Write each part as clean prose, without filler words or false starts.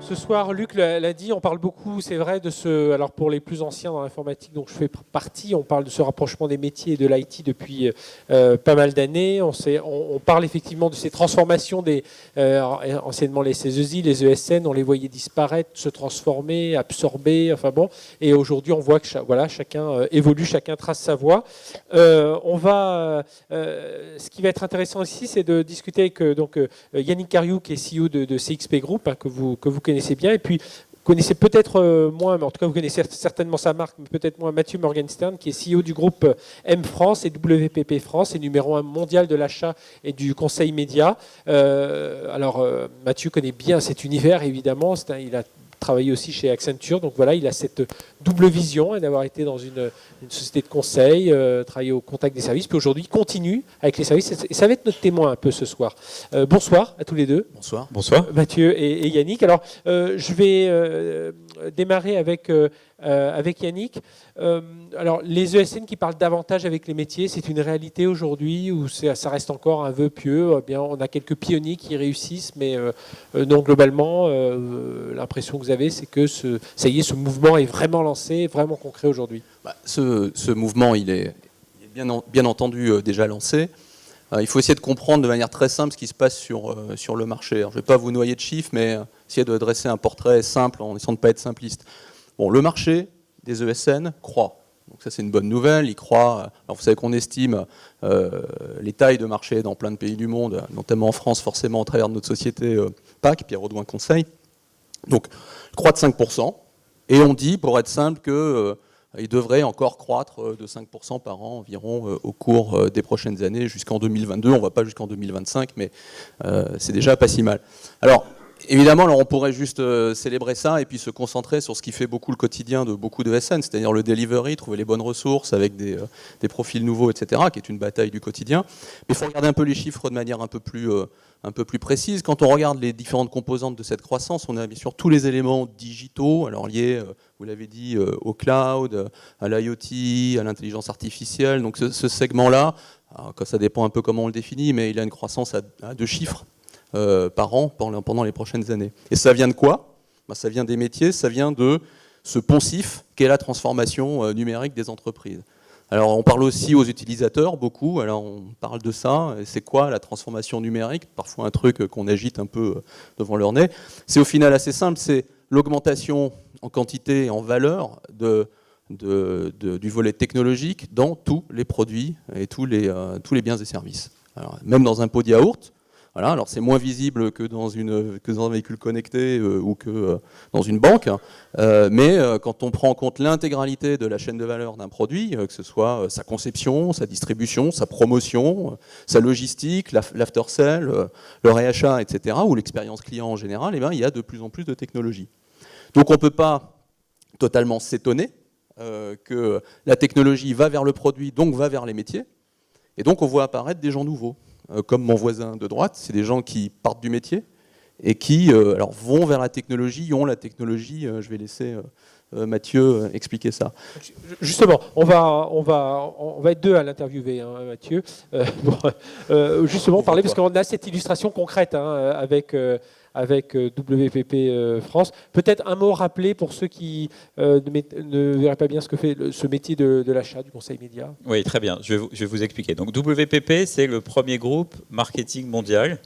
Ce soir, Luc l'a dit, on parle beaucoup, c'est vrai, de ce. Alors pour les plus anciens dans l'informatique, dont je fais partie, on parle de ce rapprochement des métiers et de l'IT depuis pas mal d'années. On parle effectivement de ces transformations des anciennement les CESI, les ESN, on les voyait disparaître, se transformer, absorber. Enfin bon, et aujourd'hui, on voit que chacun évolue, chacun trace sa voie. Ce qui va être intéressant ici, c'est de discuter avec Yannick Cariou, qui est CEO de CXP Group, hein, que vous connaissez bien, et puis vous connaissez peut-être moins, mais en tout cas vous connaissez certainement sa marque, mais peut-être moins, Mathieu Morgenstern, qui est CEO du groupe M France et WPP France, et numéro 1 mondial de l'achat et du conseil média. Mathieu connaît bien cet univers, évidemment. Il a travaillé aussi chez Accenture, donc voilà, il a cette double vision d'avoir été dans une société de conseil, travaillé au contact des services, puis aujourd'hui il continue avec les services, et ça va être notre témoin un peu ce soir. Bonsoir à tous les deux. Bonsoir. Bonsoir. Mathieu et Yannick. Alors, je vais démarrer avec Yannick. Alors, les ESN qui parlent davantage avec les métiers, c'est une réalité aujourd'hui ou ça reste encore un vœu pieux? Eh bien, on a quelques pionniers qui réussissent, mais non, globalement, l'impression que vous avez, c'est que ça y est, ce mouvement est vraiment lancé, vraiment concret aujourd'hui. Ce mouvement, il est bien entendu déjà lancé. Il faut essayer de comprendre de manière très simple ce qui se passe sur le marché. Alors, je ne vais pas vous noyer de chiffres, mais essayer de dresser un portrait simple en essayant de ne pas être simpliste. Bon, le marché des ESN croît. Donc ça, c'est une bonne nouvelle. Il croît. Alors, vous savez qu'on estime les tailles de marché dans plein de pays du monde, notamment en France, forcément, à travers notre société PAC, Pierre Audouin Conseil. Donc, il croît de 5%. Et on dit, pour être simple, qu'il devrait encore croître de 5% par an environ au cours des prochaines années jusqu'en 2022. On ne va pas jusqu'en 2025, mais c'est déjà pas si mal. Alors, évidemment, on pourrait juste célébrer ça et puis se concentrer sur ce qui fait beaucoup le quotidien de beaucoup de SN, c'est-à-dire le delivery, trouver les bonnes ressources avec des profils nouveaux, etc., qui est une bataille du quotidien. Mais il faut regarder un peu les chiffres de manière un peu plus précise. Quand on regarde les différentes composantes de cette croissance, on a bien sûr tous les éléments digitaux, alors liés, vous l'avez dit, au cloud, à l'IoT, à l'intelligence artificielle. Donc ce segment-là, ça dépend un peu comment on le définit, mais il a une croissance à 2 chiffres par an pendant les prochaines années. Et ça vient de quoi? Ça vient des métiers, ça vient de ce poncif qu'est la transformation numérique des entreprises. Alors on parle aussi aux utilisateurs beaucoup, alors on parle de ça, c'est quoi la transformation numérique? Parfois un truc qu'on agite un peu devant leur nez. C'est au final assez simple, c'est l'augmentation en quantité et en valeur du volet technologique dans tous les produits et tous les biens et services. Alors, même dans un pot de yaourt, voilà, alors c'est moins visible que dans un véhicule connecté ou que dans une banque, mais quand on prend en compte l'intégralité de la chaîne de valeur d'un produit, que ce soit sa conception, sa distribution, sa promotion, sa logistique, l'after-sell, le réachat, etc., ou l'expérience client en général, eh bien, il y a de plus en plus de technologies. Donc on ne peut pas totalement s'étonner que la technologie va vers le produit, donc va vers les métiers, et donc on voit apparaître des gens nouveaux. Comme mon voisin de droite, c'est des gens qui partent du métier et qui vont vers la technologie, ont la technologie. Je vais laisser Mathieu expliquer ça. Justement, on va être deux à l'interviewer, hein, Mathieu. Justement, parler, parce qu'on a cette illustration concrète avec WPP France. Peut-être un mot rappelé pour ceux qui ne verraient pas bien ce que fait ce métier de l'achat, du conseil média. Oui, très bien. Je vais vous expliquer. Donc WPP, c'est le premier groupe marketing mondial.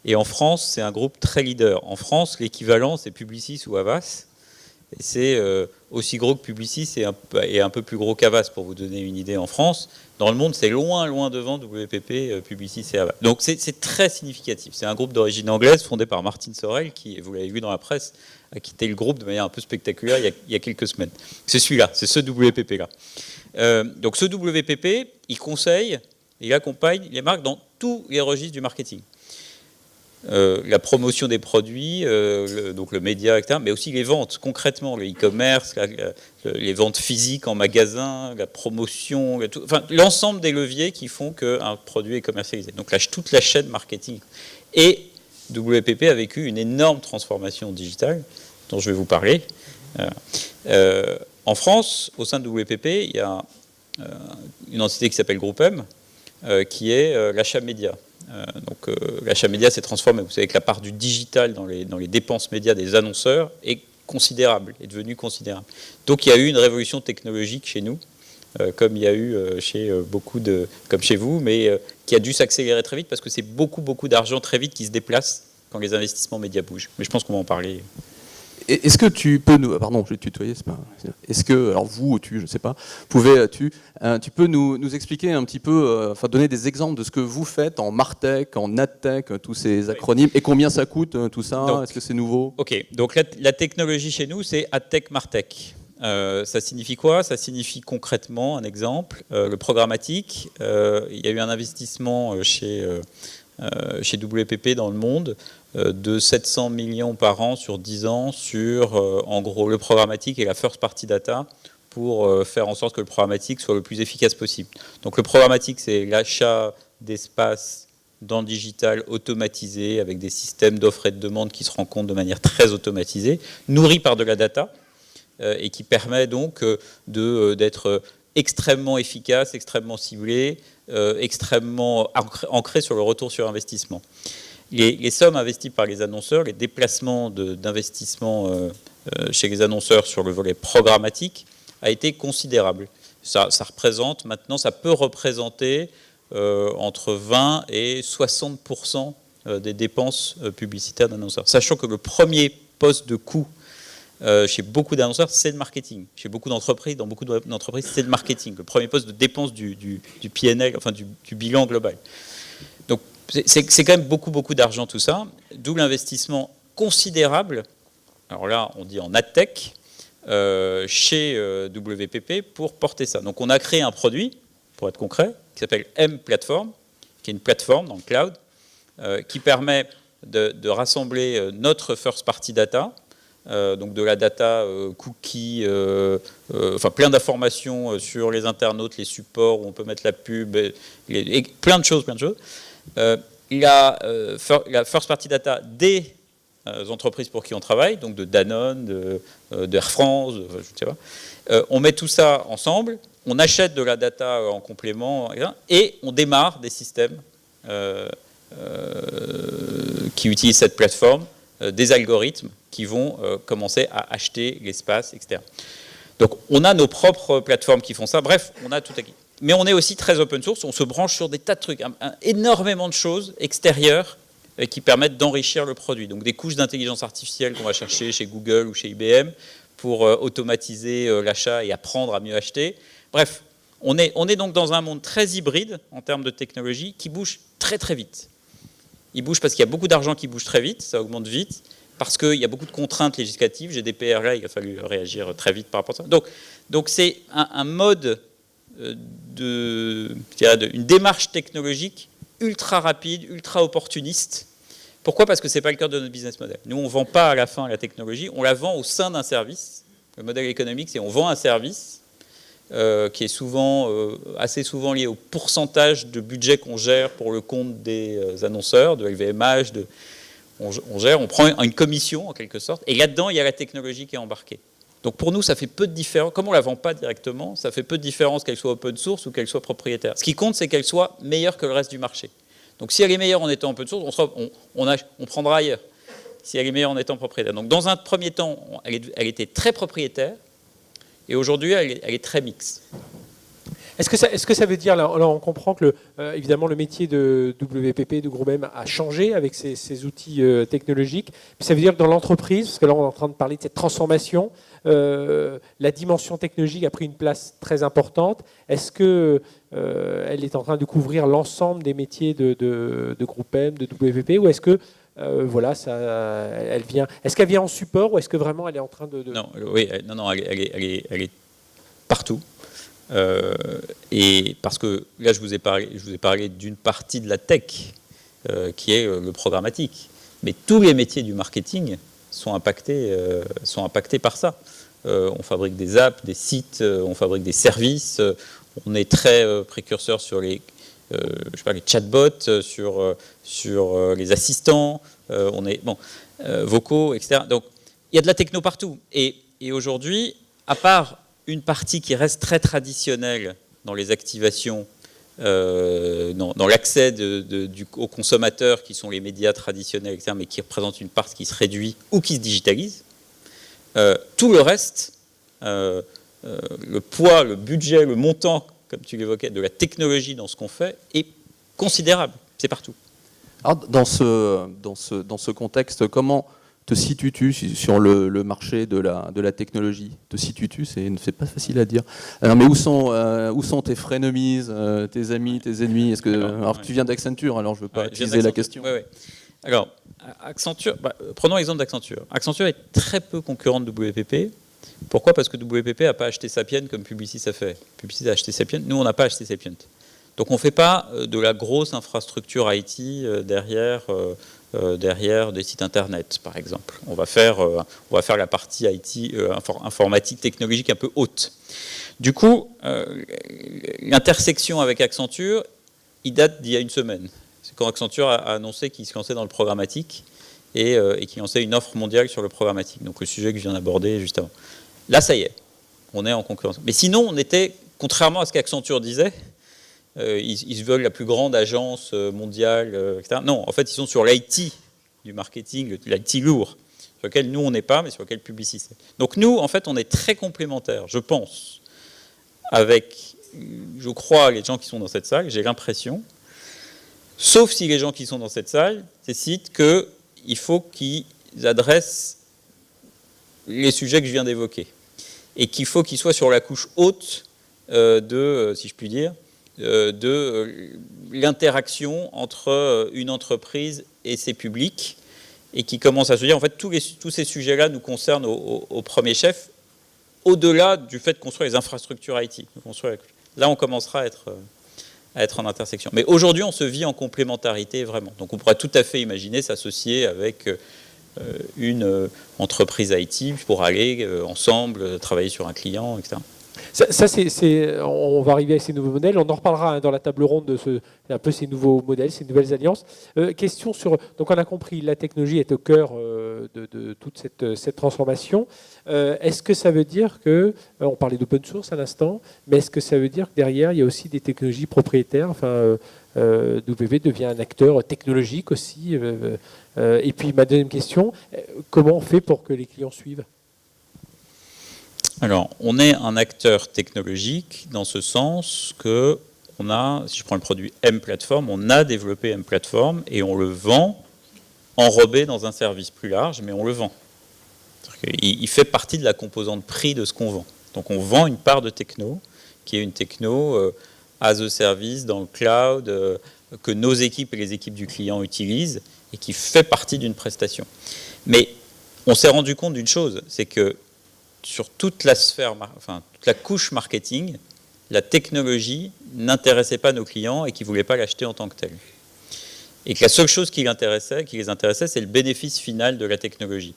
Et en France, c'est un groupe très leader. En France, l'équivalent, c'est Publicis ou Havas. Et c'est aussi gros que Publicis et un peu plus gros qu'Havas, pour vous donner une idée en France. Dans le monde, c'est loin, loin devant WPP, Publicis et Havas. Donc c'est très significatif. C'est un groupe d'origine anglaise fondé par Martin Sorrell, qui, vous l'avez vu dans la presse, a quitté le groupe de manière un peu spectaculaire il y a quelques semaines. C'est celui-là, c'est ce WPP-là. Donc ce WPP, il conseille, il accompagne les marques dans tous les registres du marketing. La promotion des produits, donc le média, etc., mais aussi les ventes, concrètement, le e-commerce, les ventes physiques en magasin, la promotion, enfin, l'ensemble des leviers qui font qu'un produit est commercialisé. Donc toute la chaîne marketing. Et WPP a vécu une énorme transformation digitale, dont je vais vous parler. En France, au sein de WPP, il y a une entité qui s'appelle Groupe M, qui est l'achat média. L'achat média s'est transformé. Vous savez que la part du digital dans les dépenses médias des annonceurs est considérable, est devenue considérable. Donc il y a eu une révolution technologique chez nous, comme il y a eu chez comme chez vous, mais qui a dû s'accélérer très vite parce que c'est beaucoup d'argent très vite qui se déplace quand les investissements médias bougent. Mais je pense qu'on va en parler. Est-ce que tu peux nous... Pardon, je vais tutoyer, c'est pas... Est-ce que, alors vous ou tu, je ne sais pas, tu peux nous expliquer un petit peu, enfin donner des exemples de ce que vous faites en Martech, en Adtech, tous ces acronymes, et combien ça coûte, tout ça? Est-ce que c'est nouveau? Ok, donc la technologie chez nous, c'est Adtech, Martech. Ça signifie quoi? Ça signifie concrètement, un exemple, le programmatique. Il y a eu un investissement chez WPP dans le monde de 700 millions par an sur 10 ans sur, en gros, le programmatique et la first party data pour faire en sorte que le programmatique soit le plus efficace possible. Donc le programmatique, c'est l'achat d'espace dans le digital automatisé avec des systèmes d'offres et de demande qui se rencontrent de manière très automatisée, nourris par de la data et qui permet donc d'être extrêmement efficace, extrêmement ciblé, extrêmement ancré sur le retour sur investissement. Les sommes investies par les annonceurs, les déplacements d'investissement chez les annonceurs sur le volet programmatique a été considérable. Ça représente, maintenant, ça peut représenter entre 20 et 60% des dépenses publicitaires d'annonceurs. Sachant que le premier poste de coût chez beaucoup d'annonceurs, c'est le marketing. Chez beaucoup d'entreprises, dans beaucoup d'entreprises, c'est le marketing. Le premier poste de dépense du PNL, enfin du bilan global. Donc, c'est quand même beaucoup d'argent tout ça, d'où l'investissement considérable, alors là on dit en AdTech, chez WPP pour porter ça. Donc on a créé un produit, pour être concret, qui s'appelle M-Platform, qui est une plateforme dans le cloud, qui permet de rassembler notre first party data, donc de la data cookie, enfin plein d'informations sur les internautes, les supports où on peut mettre la pub, et plein de choses. La first party data des entreprises pour qui on travaille, donc de Danone, de Air France, je ne sais pas. On met tout ça ensemble, on achète de la data en complément et on démarre des systèmes qui utilisent cette plateforme, des algorithmes qui vont commencer à acheter l'espace, etc. Donc on a nos propres plateformes qui font ça. Bref, on a tout acquis. Mais on est aussi très open source, on se branche sur des tas de trucs, énormément de choses extérieures qui permettent d'enrichir le produit. Donc des couches d'intelligence artificielle qu'on va chercher chez Google ou chez IBM pour automatiser l'achat et apprendre à mieux acheter. Bref, on est donc dans un monde très hybride en termes de technologie qui bouge très vite. Il bouge parce qu'il y a beaucoup d'argent qui bouge très vite, ça augmente vite, parce qu'il y a beaucoup de contraintes législatives. GDPR, là, il a fallu réagir très vite par rapport à ça. Donc c'est un mode une démarche technologique ultra rapide, ultra opportuniste. Pourquoi? Parce que ce n'est pas le cœur de notre business model. Nous, on ne vend pas à la fin la technologie, on la vend au sein d'un service. Le modèle économique, c'est on vend un service qui est assez souvent lié au pourcentage de budget qu'on gère pour le compte des annonceurs, de LVMH, on prend une commission en quelque sorte, et là-dedans, il y a la technologie qui est embarquée. Donc pour nous, ça fait peu de différence. Comme on ne la vend pas directement, ça fait peu de différence qu'elle soit open source ou qu'elle soit propriétaire. Ce qui compte, c'est qu'elle soit meilleure que le reste du marché. Donc si elle est meilleure en étant open source, on prendra ailleurs. Si elle est meilleure en étant propriétaire. Donc dans un premier temps, elle était très propriétaire, et aujourd'hui, elle est très mixte. Est-ce que ça veut dire, là on comprend que évidemment le métier de WPP, de groupe M, a changé avec ces outils technologiques, mais ça veut dire que dans l'entreprise, parce que là on est en train de parler de cette transformation, la dimension technologique a pris une place très importante. Est-ce qu'elle est en train de couvrir l'ensemble des métiers de groupe M, de WPP, ou est-ce que est-ce qu'elle vient en support, ou est-ce que vraiment elle est en train de... Non, elle est partout. Et parce que là, je vous ai parlé d'une partie de la tech qui est le programmatique. Mais tous les métiers du marketing sont impactés par ça. On fabrique des apps, des sites, on fabrique des services. On est très précurseur sur les chatbots, sur les assistants. Vocaux, etc. Donc, il y a de la techno partout. Et aujourd'hui, à part une partie qui reste très traditionnelle dans les activations, dans l'accès aux consommateurs qui sont les médias traditionnels, etc., mais qui représentent une part qui se réduit ou qui se digitalise. Tout le reste, le poids, le budget, le montant, comme tu l'évoquais, de la technologie dans ce qu'on fait est considérable. C'est partout. Alors, dans ce contexte, comment te situes-tu sur le marché de la technologie? Te situes-tu? C'est pas facile à dire. Alors, mais où sont tes frenemies, tes amis, tes ennemis? Est-ce que alors tu viens d'Accenture, alors je veux pas utiliser la question. Ouais. Alors, Accenture, prenons l'exemple d'Accenture. Accenture est très peu concurrent de WPP. Pourquoi? Parce que WPP n'a pas acheté Sapient comme Publicis a fait. Publicis a acheté Sapient. Nous, on n'a pas acheté Sapient. Donc, on ne fait pas de la grosse infrastructure IT derrière des sites internet, par exemple. On va faire la partie IT, informatique, technologique un peu haute. Du coup, l'intersection avec Accenture, il date d'il y a une semaine. C'est quand Accenture a annoncé qu'il se lançait dans le programmatique et qu'il lançait une offre mondiale sur le programmatique. Donc le sujet que je viens d'aborder juste avant. Là, ça y est, on est en concurrence. Mais sinon, on était, contrairement à ce qu'Accenture disait, ils veulent la plus grande agence mondiale, etc. Non, en fait, ils sont sur l'IT du marketing, l'IT lourd, sur lequel nous, on n'est pas, mais sur lequel Publicis est. Donc nous, en fait, on est très complémentaires, je pense, avec, je crois, les gens qui sont dans cette salle, j'ai l'impression, sauf si les gens qui sont dans cette salle décident qu'il faut qu'ils adressent les sujets que je viens d'évoquer, et qu'il faut qu'ils soient sur la couche haute si je puis dire, de l'interaction entre une entreprise et ses publics, et qui commence à se dire, en fait, tous ces sujets-là nous concernent au premier chef, au-delà du fait de construire les infrastructures IT. Là, on commencera à être en intersection. Mais aujourd'hui, on se vit en complémentarité, vraiment. Donc, on pourrait tout à fait imaginer s'associer avec une entreprise IT pour aller ensemble travailler sur un client, etc. On va arriver à ces nouveaux modèles. On en reparlera dans la table ronde de un peu ces nouveaux modèles, ces nouvelles alliances. Question sur. Donc, on a compris, la technologie est au cœur de toute cette transformation. Est-ce que ça veut dire que. On parlait d'open source à l'instant, mais est-ce que ça veut dire que derrière, il y a aussi des technologies propriétaires? Enfin, WPP devient un acteur technologique aussi. Et puis, ma deuxième question, comment on fait pour que les clients suivent? Alors, on est un acteur technologique dans ce sens que on a, si je prends le produit M-Platform, on a développé M-Platform et on le vend enrobé dans un service plus large, mais on le vend. Il fait partie de la composante prix de ce qu'on vend. Donc on vend une part de techno, qui est une techno as a service dans le cloud, que nos équipes et les équipes du client utilisent et qui fait partie d'une prestation. Mais on s'est rendu compte d'une chose, c'est que sur toute la sphère, enfin toute la couche marketing, la technologie n'intéressait pas nos clients et qu'ils ne voulaient pas l'acheter en tant que tel. Et que la seule chose qui les intéressait, c'est le bénéfice final de la technologie.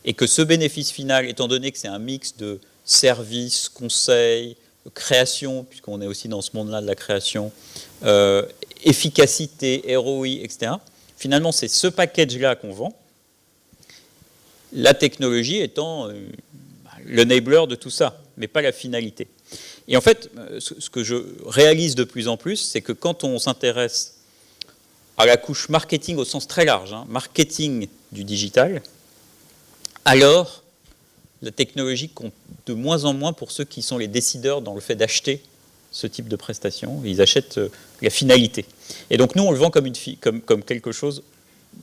Et que ce bénéfice final, étant donné que c'est un mix de services, conseils, création, puisqu'on est aussi dans ce monde-là de la création, efficacité, ROI, etc., finalement, c'est ce package-là qu'on vend, la technologie étant l'enabler de tout ça, mais pas la finalité. Et en fait, ce que je réalise de plus en plus, c'est que quand on s'intéresse à la couche marketing au sens très large, marketing du digital, alors la technologie compte de moins en moins pour ceux qui sont les décideurs dans le fait d'acheter ce type de prestation. Ils achètent la finalité. Et donc nous, on le vend comme quelque chose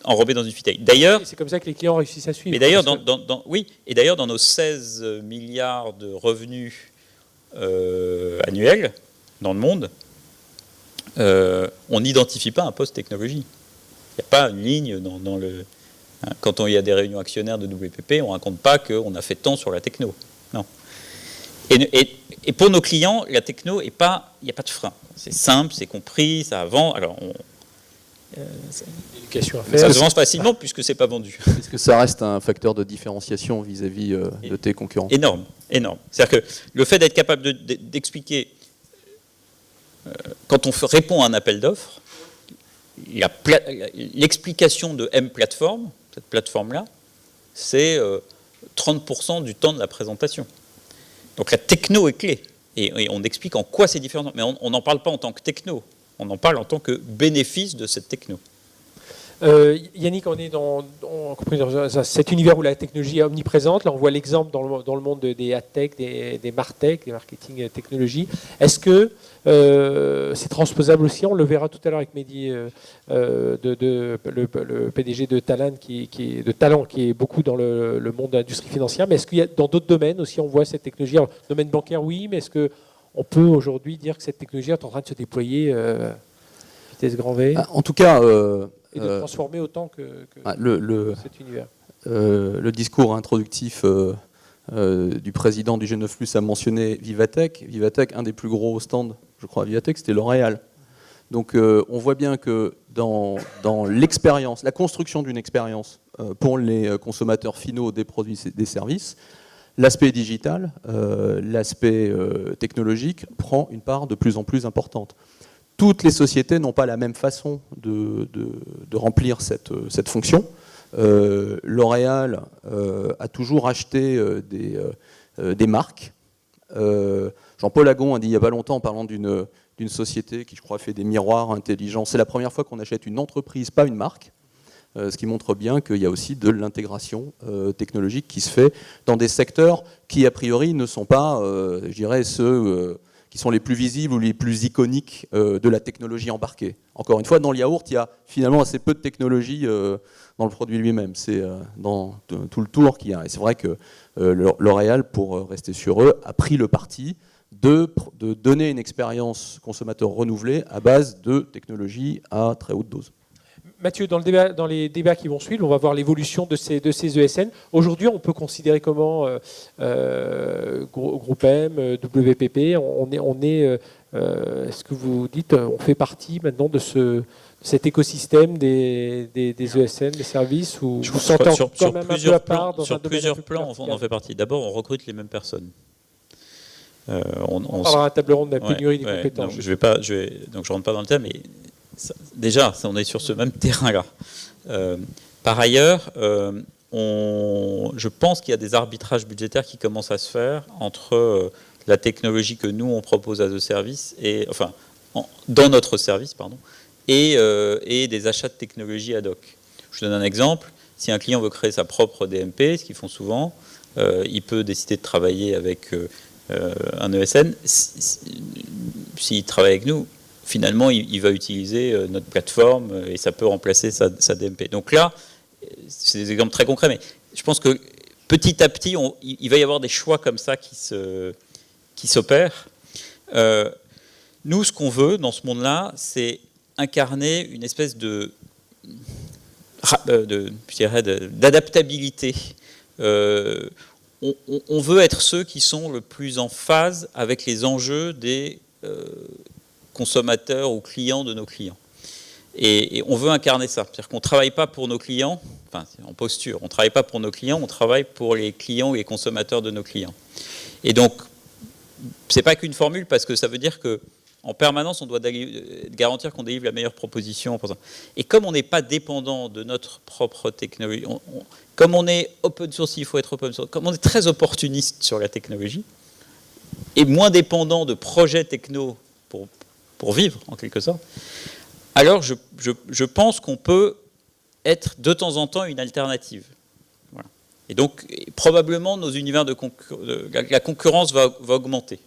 enrobé dans une finalité. D'ailleurs, c'est comme ça que les clients réussissent à suivre. Et d'ailleurs, dans nos 16 milliards de revenus annuels dans le monde, on n'identifie pas un poste technologie. Il n'y a pas une ligne dans le... Quand il y a des réunions actionnaires de WPP, on ne raconte pas qu'on a fait tant sur la techno. Non. Et pour nos clients, la techno, il n'y a pas de frein. C'est simple, c'est compris, ça vend. Alors, l'éducation à faire. Ça se vend facilement puisque ce n'est pas vendu. Est-ce que ça reste un facteur de différenciation vis-à-vis de tes concurrents? Énorme, énorme. C'est-à-dire que le fait d'être capable d'expliquer, quand on répond à un appel d'offres, l'explication de M-Platform, cette plateforme-là, c'est 30% du temps de la présentation. Donc la techno est clé. Et on explique en quoi c'est différent. Mais on n'en parle pas en tant que techno. on en parle en tant que bénéfice de cette techno. Yannick, on est dans cet univers où la technologie est omniprésente. Là, on voit l'exemple dans le monde des AdTech, des MarTech, des marketing technologies. Est-ce que c'est transposable aussi? On le verra tout à l'heure avec Mehdi, le PDG de Talent, qui est beaucoup dans le monde de l'industrie financière. Mais est-ce qu'il y a dans d'autres domaines aussi, on voit cette technologie? Alors, domaine bancaire, oui, mais est-ce qu'on peut aujourd'hui dire que cette technologie est en train de se déployer vitesse grand V? En tout cas... et de transformer autant que cet univers. Le discours introductif du président du G9+, a mentionné Vivatech. Vivatech, un des plus gros stands, je crois, à Vivatech, c'était L'Oréal. Donc on voit bien que dans l'expérience, la construction d'une expérience pour les consommateurs finaux des produits et des services, l'aspect digital, l'aspect technologique prend une part de plus en plus importante. Toutes les sociétés n'ont pas la même façon de remplir cette fonction. L'Oréal a toujours acheté des marques. Jean-Paul Agon a dit il n'y a pas longtemps, en parlant d'une société qui, je crois, fait des miroirs intelligents, c'est la première fois qu'on achète une entreprise, pas une marque. Ce qui montre bien qu'il y a aussi de l'intégration technologique qui se fait dans des secteurs qui, a priori, ne sont pas, je dirais, ceux... qui sont les plus visibles ou les plus iconiques de la technologie embarquée. Encore une fois, dans le yaourt, il y a finalement assez peu de technologie dans le produit lui-même. C'est dans tout le tour qu'il y a. Et c'est vrai que L'Oréal, pour rester sur eux, a pris le parti de donner une expérience consommateur renouvelée à base de technologies à très haute dose. Mathieu, dans les débats qui vont suivre, on va voir l'évolution de ces ESN. Aujourd'hui, on peut considérer comment Groupe M, WPP, est-ce que vous dites, on fait partie maintenant de cet écosystème des ESN, des services, ou vous sentez quand même un peu à part dans sur plusieurs plans, on en fait partie. D'abord, on recrute les mêmes personnes. On parlera à table ronde de la pénurie des compétences. Donc je rentre pas dans le thème, mais déjà, on est sur ce même terrain-là. Par ailleurs, je pense qu'il y a des arbitrages budgétaires qui commencent à se faire entre la technologie que nous, on propose à nos services, dans notre service, pardon, et des achats de technologie ad hoc. Je vous donne un exemple. Si un client veut créer sa propre DMP, ce qu'ils font souvent, il peut décider de travailler avec un ESN. S'il travaille avec nous, finalement, il va utiliser notre plateforme et ça peut remplacer sa DMP. Donc là, c'est des exemples très concrets, mais je pense que petit à petit, il va y avoir des choix comme ça qui s'opèrent. Nous, ce qu'on veut dans ce monde-là, c'est incarner une espèce d'adaptabilité. On veut être ceux qui sont le plus en phase avec les enjeux des consommateurs ou clients de nos clients. Et on veut incarner ça. C'est-à-dire qu'on ne travaille pas pour nos clients, enfin, en posture, on ne travaille pas pour nos clients, on travaille pour les clients et les consommateurs de nos clients. Et donc, ce n'est pas qu'une formule, parce que ça veut dire qu'en permanence, on doit garantir qu'on délivre la meilleure proposition. Et comme on n'est pas dépendant de notre propre technologie, comme on est open source, il faut être open source, comme on est très opportuniste sur la technologie, et moins dépendant de projets techno pour vivre, en quelque sorte, alors je pense qu'on peut être de temps en temps une alternative. Voilà. Et donc, probablement, nos univers la concurrence va augmenter.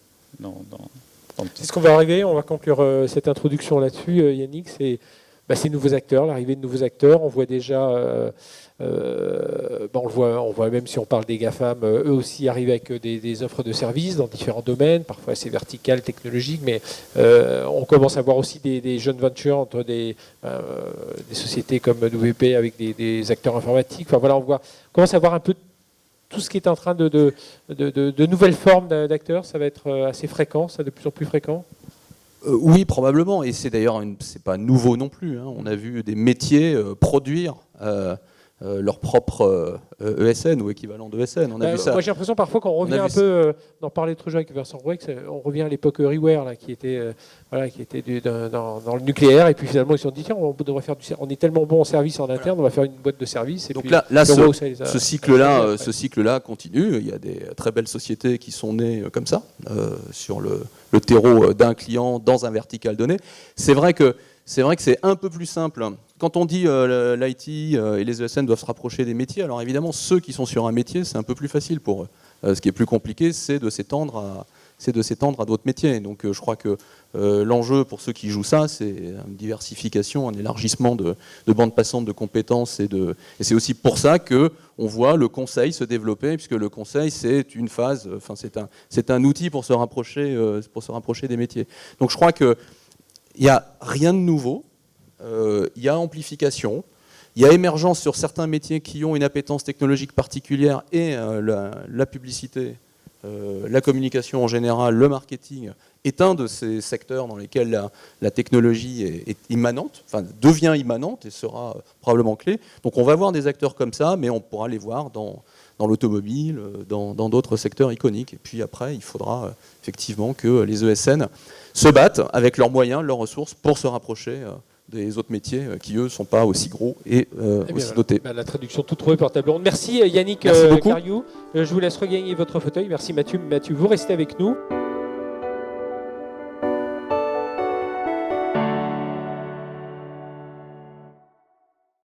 C'est ce qu'on va arriver, on va conclure cette introduction là-dessus, Yannick, c'est ces nouveaux acteurs, l'arrivée de nouveaux acteurs. On voit déjà, on voit même si on parle des GAFAM, eux aussi arriver avec des offres de services dans différents domaines, parfois assez verticales, technologiques, mais on commence à voir aussi des joint ventures entre des sociétés comme WP avec des acteurs informatiques. Enfin voilà, on commence à voir un peu tout ce qui est en train de nouvelles formes d'acteurs. Ça va être assez fréquent, ça de plus en plus fréquent. Oui, probablement, et c'est d'ailleurs c'est pas nouveau non plus. Hein. On a vu des métiers produire leur propre ESN ou équivalent d'ESN. On a vu ça. Moi, j'ai l'impression parfois qu'on revient un peu, d'en parler trop avec Vincent Rouex, on revient à l'époque Reware, là, qui était dans le nucléaire, et puis finalement ils se sont dit tiens, on est tellement bon en service en interne, on va faire une boîte de service. Et donc puis, là ce cycle-là continue. Il y a des très belles sociétés qui sont nées comme ça, sur le terreau d'un client dans un vertical donné. C'est vrai que c'est un peu plus simple. Quand on dit l'IT et les ESN doivent se rapprocher des métiers, alors évidemment, ceux qui sont sur un métier, c'est un peu plus facile pour eux. Ce qui est plus compliqué, c'est de s'étendre à d'autres métiers. Donc je crois que l'enjeu pour ceux qui jouent ça, c'est une diversification, un élargissement de bandes passantes de compétences. Et c'est aussi pour ça qu'on voit le conseil se développer, puisque le conseil, c'est une phase, c'est un outil pour se rapprocher des métiers. Donc je crois qu'il n'y a rien de nouveau. Il y a amplification, il y a émergence sur certains métiers qui ont une appétence technologique particulière et la publicité, la communication en général, le marketing est un de ces secteurs dans lesquels la technologie est immanente, enfin devient immanente et sera probablement clé. Donc on va voir des acteurs comme ça, mais on pourra les voir dans l'automobile, dans d'autres secteurs iconiques. Et puis après, il faudra effectivement que les ESN se battent avec leurs moyens, leurs ressources pour se rapprocher des autres métiers qui, eux, ne sont pas aussi gros et aussi dotés. La traduction toute trouvée par table ronde. Merci Yannick Merci beaucoup. Cariou. Je vous laisse regagner votre fauteuil. Merci Mathieu. Mathieu, vous restez avec nous.